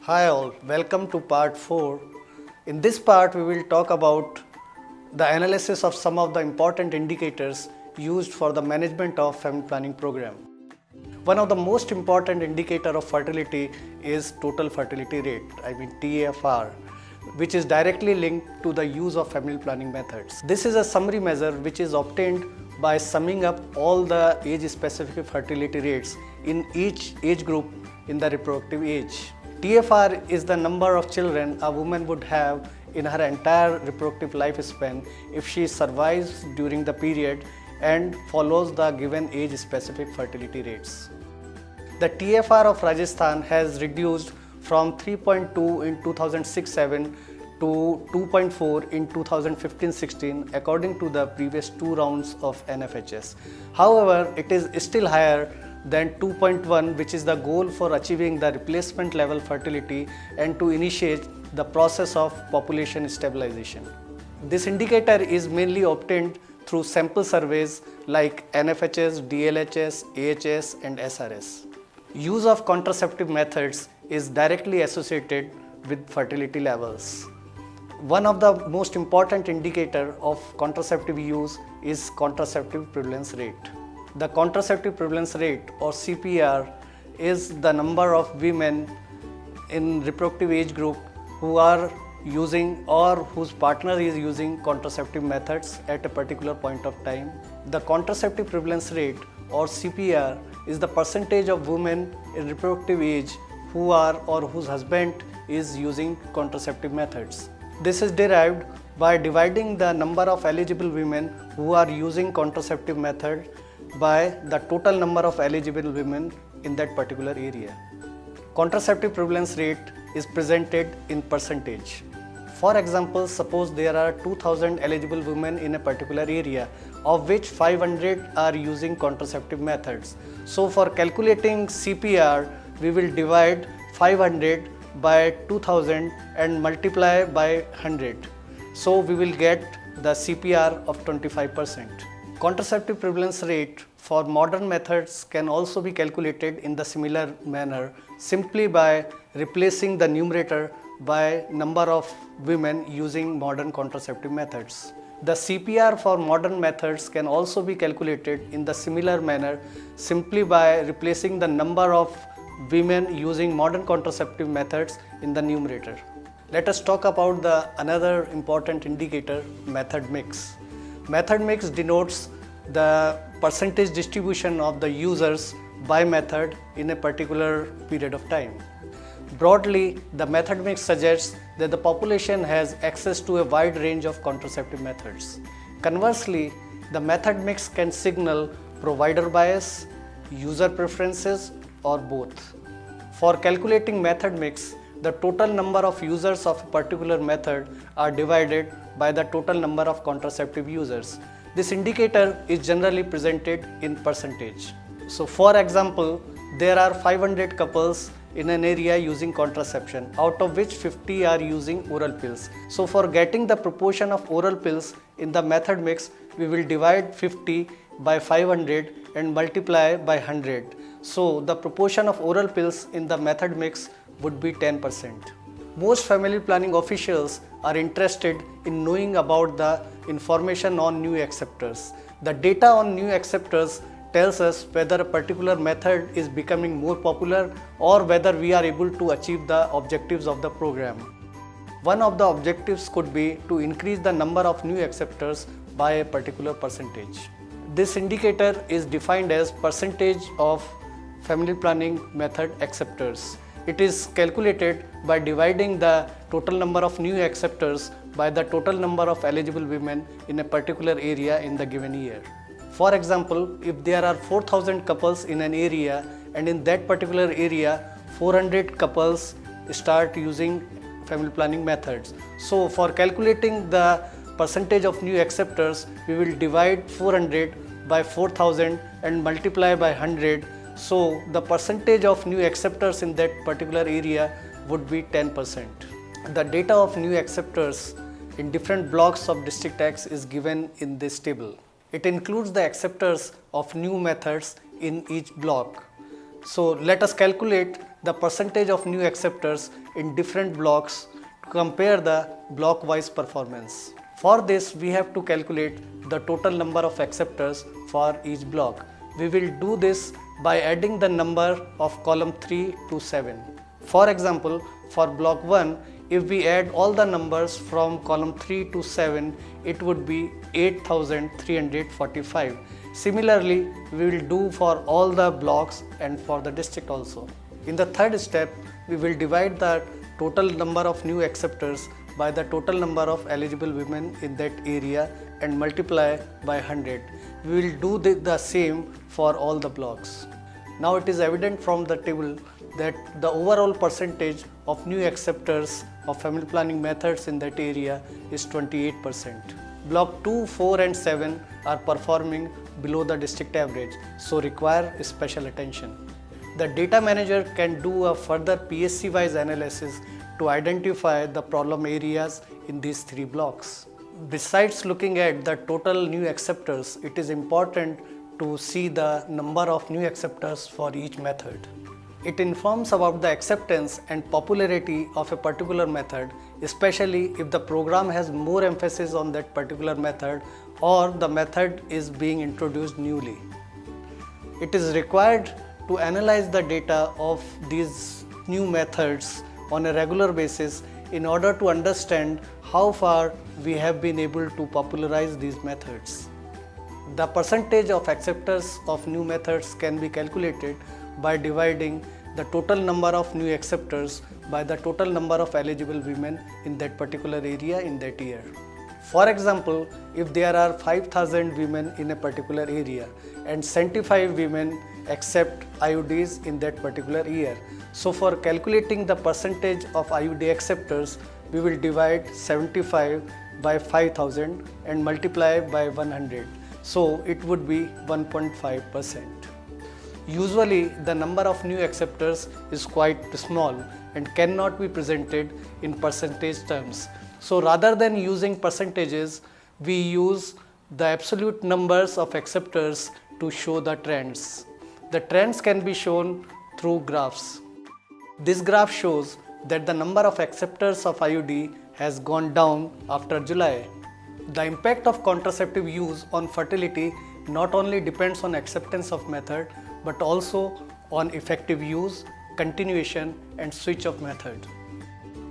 Hi all, welcome to part 4. In this part we will talk about the analysis of some of the important indicators used for the management of family planning program. One of the most important indicator of fertility is total fertility rate, TFR, which is directly linked to the use of family planning methods. This is a summary measure which is obtained by summing up all the age-specific fertility rates in each age group in the reproductive age. TFR is the number of children a woman would have in her entire reproductive lifespan if she survives during the period and follows the given age-specific fertility rates. The TFR of Rajasthan has reduced from 3.2 in 2006-07 to 2.4 in 2015-16 according to the previous 2 rounds of NFHS. However, it is still higher than 2.1, which is the goal for achieving the replacement level fertility and to initiate the process of population stabilization. This indicator is mainly obtained through sample surveys like NFHS, DLHS, AHS and SRS. Use of contraceptive methods is directly associated with fertility levels. One of the most important indicator of contraceptive use is contraceptive prevalence rate. The contraceptive prevalence rate or CPR is the number of women in reproductive age group who are using or whose partner is using contraceptive methods at a particular point of time. The contraceptive prevalence rate or CPR is the percentage of women in reproductive age who are or whose husband is using contraceptive methods. This is derived by dividing the number of eligible women who are using contraceptive method by the total number of eligible women in that particular area. Contraceptive prevalence rate is presented in percentage. For example, suppose there are 2000 eligible women in a particular area, of which 500 are using contraceptive methods. So for calculating CPR, we will divide 500 by 2000 and multiply by 100. So we will get the CPR of 25%. Contraceptive prevalence rate for modern methods can also be calculated in the similar manner simply by replacing the numerator by number of women using modern contraceptive methods. The CPR for modern methods can also be calculated in the similar manner simply by replacing the number of women using modern contraceptive methods in the numerator. Let us talk about another important indicator, method mix. Method mix denotes the percentage distribution of the users by method in a particular period of time. Broadly, the method mix suggests that the population has access to a wide range of contraceptive methods. Conversely, the method mix can signal provider bias, user preferences, or both. For calculating method mix, the total number of users of a particular method are divided by the total number of contraceptive users. This indicator is generally presented in percentage. So for example, there are 500 couples in an area using contraception, out of which 50 are using oral pills. So for getting the proportion of oral pills in the method mix, we will divide 50 by 500 and multiply by 100. So the proportion of oral pills in the method mix would be 10%. Most family planning officials are interested in knowing about the information on new acceptors. The data on new acceptors tells us whether a particular method is becoming more popular or whether we are able to achieve the objectives of the program. One of the objectives could be to increase the number of new acceptors by a particular percentage. This indicator is defined as percentage of family planning method acceptors. It is calculated by dividing the total number of new acceptors by the total number of eligible women in a particular area in the given year. For example, if there are 4000 couples in an area and in that particular area 400 couples start using family planning methods. So for calculating the percentage of new acceptors, we will divide 400 by 4000 and multiply by 100. So the percentage of new acceptors in that particular area would be 10%. The data of new acceptors in different blocks of district tax is given in this table. It includes the acceptors of new methods in each block. So let us calculate the percentage of new acceptors in different blocks to compare the block-wise performance. For this, we have to calculate the total number of acceptors for each block. We will do this by adding the number of column 3 to 7. For example, for block 1, if we add all the numbers from column 3 to 7, it would be 8345. Similarly, we will do for all the blocks and for the district also. In the third step, we will divide the total number of new acceptors by the total number of eligible women in that area and multiply by 100. We will do the same for all the blocks. Now it is evident from the table that the overall percentage of new acceptors of family planning methods in that area is 28%. Block 2, 4 and 7 are performing below the district average, so require special attention. The data manager can do a further PSC-wise analysis to identify the problem areas in these 3 blocks. Besides looking at the total new acceptors, it is important to see the number of new acceptors for each method. It informs about the acceptance and popularity of a particular method, especially if the program has more emphasis on that particular method or the method is being introduced newly. It is required to analyze the data of these new methods on a regular basis in order to understand how far we have been able to popularize these methods. The percentage of acceptors of new methods can be calculated by dividing the total number of new acceptors by the total number of eligible women in that particular area in that year. For example, if there are 5,000 women in a particular area and 75 women accept IODs in that particular year, so for calculating the percentage of IOD acceptors, we will divide 75 by 5,000 and multiply by 100. So it would be 1.5%. Usually the number of new acceptors is quite small and cannot be presented in percentage terms. So rather than using percentages, we use the absolute numbers of acceptors to show the trends. The trends can be shown through graphs. This graph shows that the number of acceptors of IOD has gone down after July. The impact of contraceptive use on fertility not only depends on acceptance of method but also on effective use, continuation and switch of method.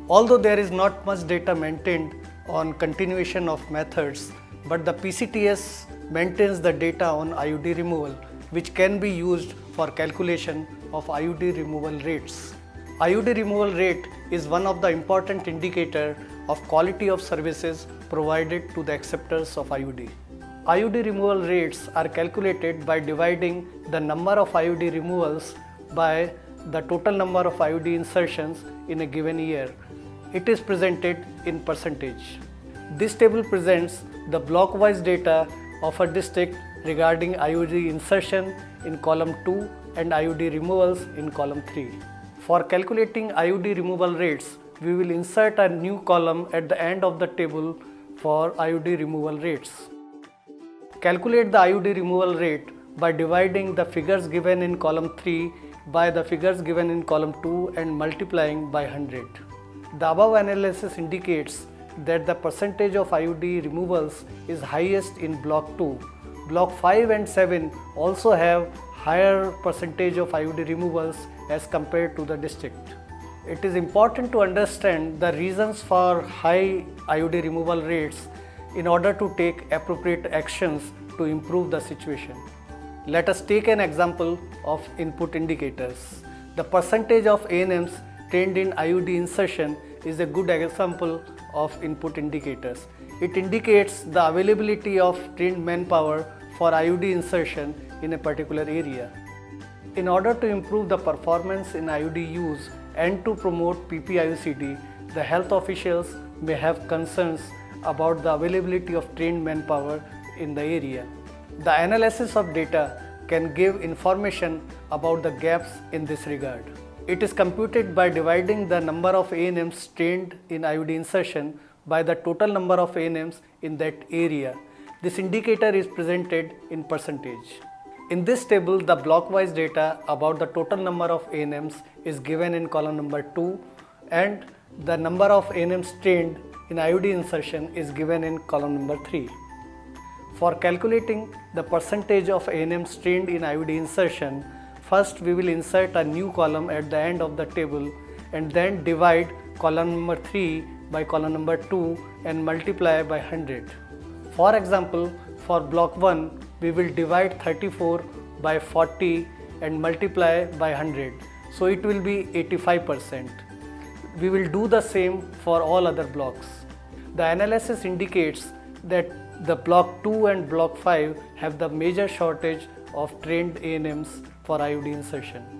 Although there is not much data maintained on continuation of methods, but the PCTS maintains the data on IOD removal, which can be used for calculation of IOD removal rates. IOD removal rate is one of the important indicator of quality of services provided to the acceptors of IOD. IOD removal rates are calculated by dividing the number of IOD removals by the total number of IOD insertions in a given year. It is presented in percentage. This table presents the block-wise data of a district regarding IOD insertion in column 2 and IOD removals in column 3. For calculating IOD removal rates, we will insert a new column at the end of the table for IOD removal rates. Calculate the IOD removal rate by dividing the figures given in column 3 by the figures given in column 2 and multiplying by 100. The above analysis indicates that the percentage of IOD removals is highest in block 2. Block 5 and 7 also have higher percentage of IOD removals as compared to the district. It is important to understand the reasons for high IOD removal rates in order to take appropriate actions to improve the situation. Let us take an example of input indicators. The percentage of ANMs trained in IOD insertion is a good example of input indicators. It indicates the availability of trained manpower for IOD insertion in a particular area. In order to improve the performance in IOD use and to promote PPIOCD, the health officials may have concerns about the availability of trained manpower in the area. The analysis of data can give information about the gaps in this regard. It is computed by dividing the number of ANMs trained in IOD insertion by the total number of ANMs in that area. This indicator is presented in percentage. In this table, the block-wise data about the total number of ANMs is given in column number 2 and the number of ANMs trained in IOD insertion is given in column number 3. For calculating the percentage of ANMs trained in IOD insertion, first we will insert a new column at the end of the table and then divide column number 3 by column number 2 and multiply by 100. For example, for block 1, we will divide 34 by 40 and multiply by 100. So it will be 85%. We will do the same for all other blocks. The analysis indicates that the block 2 and block 5 have the major shortage of trained ANMs for IOD insertion.